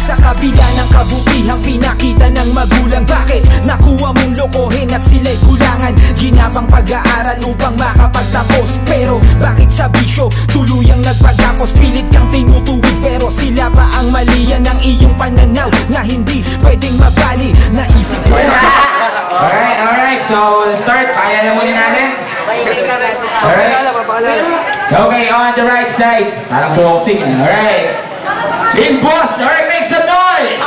Sa kabila ng kabutihang pinakita ng magulang, bakit nakuha mong lokohin at sila'y kulangan? Ginapang pag-aaral upang makapagtapos, pero bakit sa bisyo tuluyang nagpagapos? Pilit kang tinutuwid pero sila pa ang mali. Yan ang iyong pananaw na hindi pwedeng mabali. Naisip mo na Alright, so start. Kaya na muna natin. Alright. Okay, on the right side. Parang boxing. Alright. Lil Boss, alright, make some noise!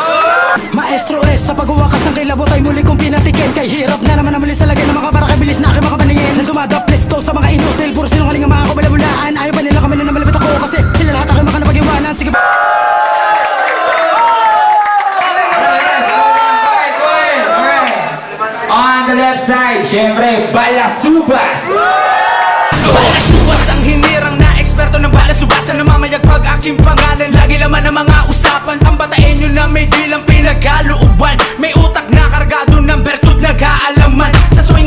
Maestro S, sa pagwawakas ng kilabot ay muli kong pinatikin. Kay hirap na naman muli sa lagay ng mga para kabilis na aking mga paningin. Na dumadaplesto sa mga inutil, puro sinungaling ang mga kabalabulaan. Ayaw pa nila kami na malapit ako kasi sila lahat aking mga napag-iwanan. Sige ba? On the left side, syempre, Balasubas! Balasubas ang hinirang na eksperto ng balasubasan. Namamayagpag aking pangalan, lagi laman ng mga usapan. Tambatain nyo na may dilang pinagkalooban. May utak na kargado ng bertud na kaalaman. Sa swing.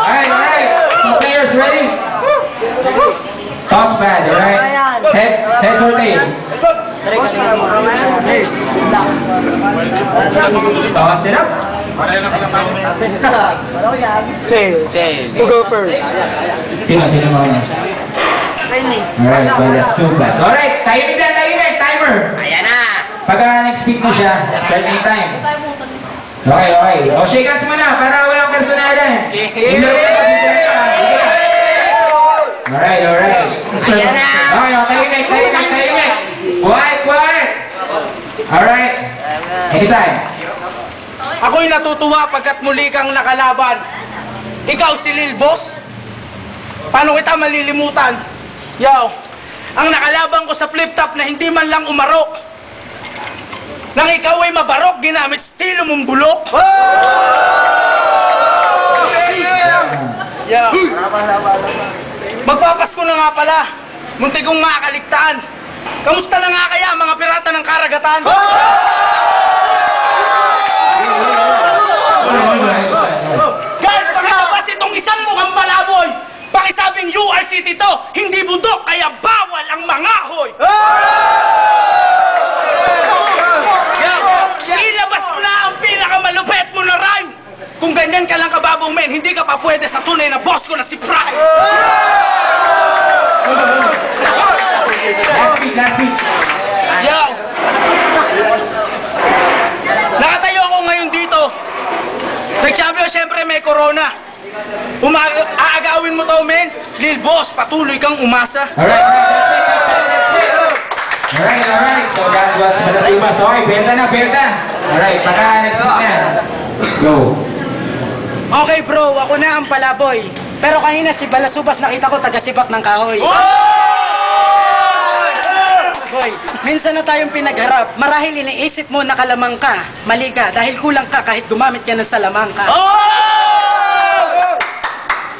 Alright. So players ready? Toss pad, alright? Heads or tail? Toss it up. Tail. Who go first? Sino mo? Alright, Balasubas. Alright, timing na, timer. Ayan na. Pagka nag-speak mo siya, start yung time. Okay. O, shake hands muna para walang personalan. Alright. Ayan na. Okay, tahimik. Quiet. Alright. Anytime. Ako'y natutuwa pagkat muli kang nakalaban. Ikaw si Lil Boss? Paano kita malilimutan? Yaw, ang nakalaban ko sa flip-top na hindi man lang umarok. Nang ikaw ay mabarok, ginamit estilo mong bulok. Yaw, magpapasko na nga pala. Munti kong makakaligtaan. Kamusta na nga kaya mga pirata ng karagatan? Guard, pakilabas itong isang mukhang palaboy. Pakisabing URCT to, hindi bundok, kaya bawal ang mangahoy. Ilabas mo na ang pinakamalupet mo na rhyme. Kung ganyan ka lang kababaw men, hindi ka pa pwede sa tunay na boss ko na si Prime. Last beat. Yo! Nakatayo ako ngayon dito. Nag-champion, syempre may corona. Aagawin mo to, men. Lil Boss, patuloy kang umasa. Alright. So that was Balasubas. Okay, benta na. Alright, pagka next week na. Go. Okay bro, ako na ang palaboy. Pero kanina si Balasubas nakita ko taga-sibak ng kahoy. Boy, minsan na tayong pinagharap. Marahil iniisip mo nakalamang ka. Mali ka dahil kulang ka kahit gumamit ka ng salamang ka.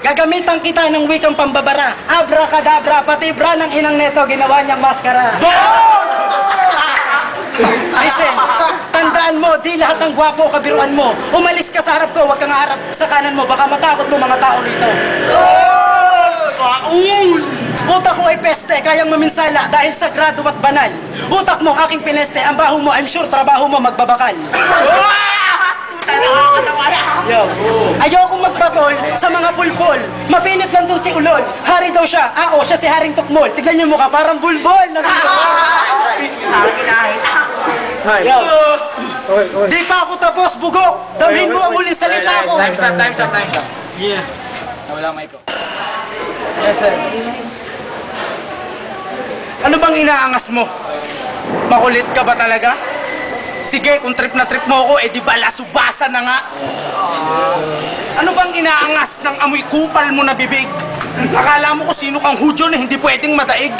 Gagamitan kita ng wikang pambabara. Abracadabra, pati bra ng inang neto ginawa niyang maskara. Listen, tandaan mo, di lahat ng gwapo kabiruan mo. Umalis ka sa harap ko, huwag kang harap sa kanan mo. Baka matakot mo mga tao rito. Utak ko ay peste, kayang maminsala dahil sagrado at banal. Utak mo, aking pineste, ang baho mo, I'm sure trabaho mo magbabakal. Yo. Ayokong magpatol sa mga pulpol. Mapilit lang dun si Ulol. Hari daw siya. Siya si Haring Tukmol. Tignan niyo mukha, parang bulbol. Yo. Di pa ako tapos, bugok. Damhin mo ang uling salita ko. Time's up. Yeah. Nawala mic ko. Yes, sir. Ano bang inaangas mo? Makulit ka ba talaga? Sige, kung trip na trip mo ako, di balasubasan na nga. Ano bang inaangas ng amoy kupal mo na bibig? Akala mo kung sino kang Hudyo na hindi pwedeng mataig?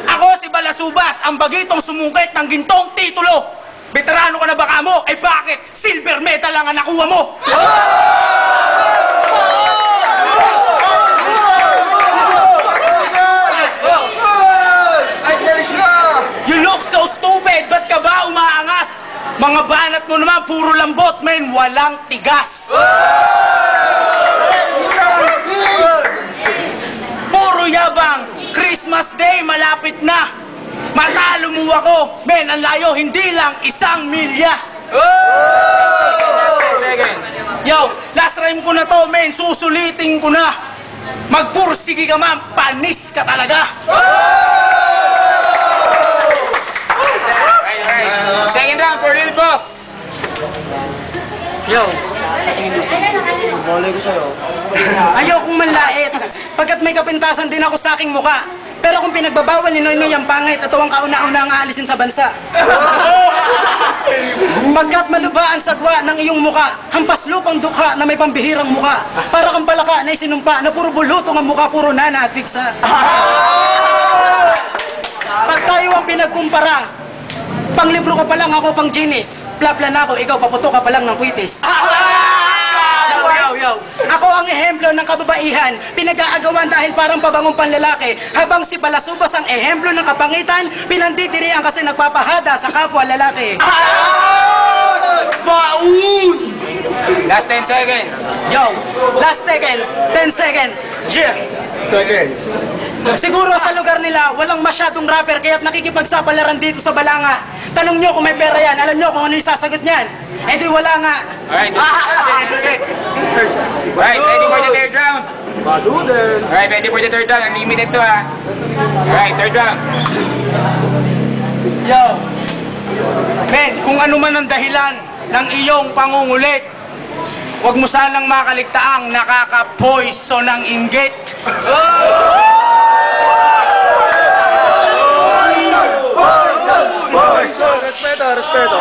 Ako si Balasubas, ang bagitong sumungkit ng gintong titulo. Veterano ka na baka mo? Ay bakit? Silver medal lang ang nakuha mo! You look so stupid! Ba't ka ba umaangas? Mga banat mo naman, puro lambot, men, walang tigas! Puro yabang, Christmas Day, malapit na. Matalo mo ako. Men, ang layo, hindi lang 1 milya. Seconds. Yo, last rhyme ko na to, men. Susulitin ko na. Magpursige ka man, panis ka talaga. Right. Second round for Lil Boss. Yo. Ayokong manlait, pagkat may kapintasan din ako sa aking muka. Pero kung pinagbabawal ni Noynoy ang pangit, ito ang kauna-una ang aalisin sa bansa. Pagkat malubha ang sagwa ng iyong muka, hampas lupang dukha na may pambihirang muka. Para kang palaka na isinumpa na puro bulutong ang muka, puro nana at piksa. Pag tayo ang pinagkumpara, pang libro ka pa lang, ako pang ginis. Plapla na ako, ikaw paputo ka pa lang ng kwitis. Yo. Ako ang ehemplo ng kababaihan, pinag-aagawan dahil parang pabangong panlalaki. Habang si Balasubas ang ehemplo ng kapangitan, pinandidirian kasi nagpapahada sa kapwa lalaki. Baun! Last 10 seconds. Yo, last seconds, 10 seconds. Yeah. Seconds. Siguro sa lugar nila, walang masyadong rapper kaya't nakikipagsapalaran dito sa Balanga. Tanong nyo kung may pera yan, alam nyo kung ano yung sasagot niyan. Eh di wala nga. Alright, sit. Alright, ready for the third round. Badudens. Alright, ready for the third round. Unlimited to ha. Alright, third round. Yo! Men, kung ano man ang dahilan ng iyong pangungulit, huwag mo sanang makaligtaang nakaka-poison ng inggit. Respeto.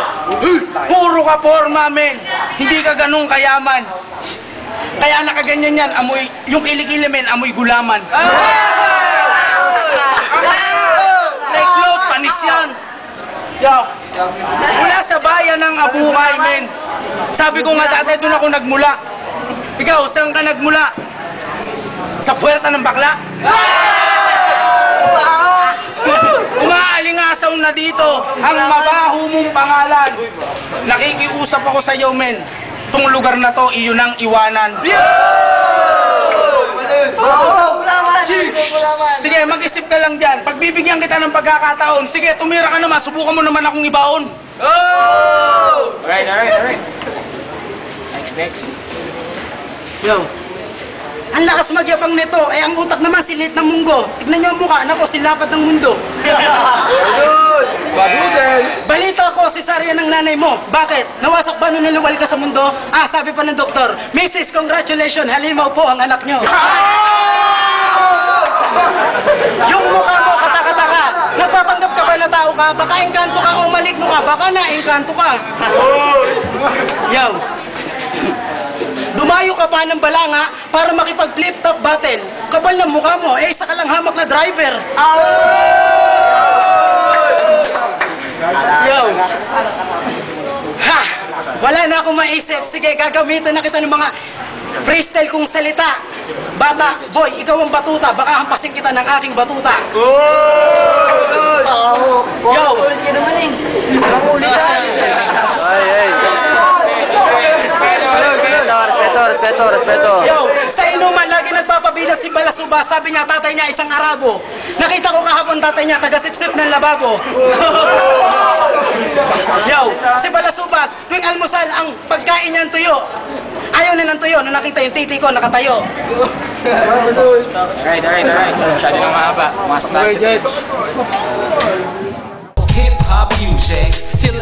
Puro ka forma, men. Hindi ka ganun kayaman. Kaya nakaganyan yan, amoy, yung kilikili, men, amoy gulaman. Like load, panis yan. Yo, mula sa bayan ng Abukay, men. Sabi ko nga dati, doon ako nagmula. Ikaw, saan ka nagmula? Sa puwerta ng bakla? Umaalingasaw na dito ang mabaho mong pangalan. Nakikiusap ako sa iyo, men. Itong lugar na to, iyon ang iwanan. Sige, mag-isip ka lang dyan. Pagbibigyan kita ng pagkakataon, sige, tumira ka naman. Subukan mo naman akong ibaon. Alright. Next. Yo. Ang lakas magyabang nito, eh ang utak naman silit ng munggo. Tignan niyo ang mukha, nako silapad ng mundo. Badudens. Balita ko, cesarean ng nanay mo. Bakit? Nawasak ba nung niluwal ka sa mundo? Ah, sabi pa ng doktor, Mrs. Congratulations, halimaw po ang anak nyo. Yung mukha mo, katakataka. Nagpapanggap ka ba na tao ka? Baka engkanto ka o maligno ka, baka na-engkanto ka. Yo. Dumayo ka pa ng Balanga para makipag-flip top battle. Kapal ng mukha mo, eh isa ka lang hamak na driver. Yo. Ha! Wala na akong maisip. Sige, gagamitan na kita ng mga freestyle kong salita. Bata, boy, ikaw ang batuta. Baka hampasin kita ng aking batuta. Yo. Respeto. Yo, sa inuman lagi nagpapabida si Balasuba. Sabi niya tatay niya isang Arabo. Nakita ko kahapon tatay niya taga-sip-sip ng lababo. Yo, si Balasubas tuwing almusal ang pagkain niya tuyo. Ayaw na ng tuyo nung nakita yung titi ko nakatayo. Alright. Masyado nang mahaba. Pumasok tayo sa Hip-hop music, still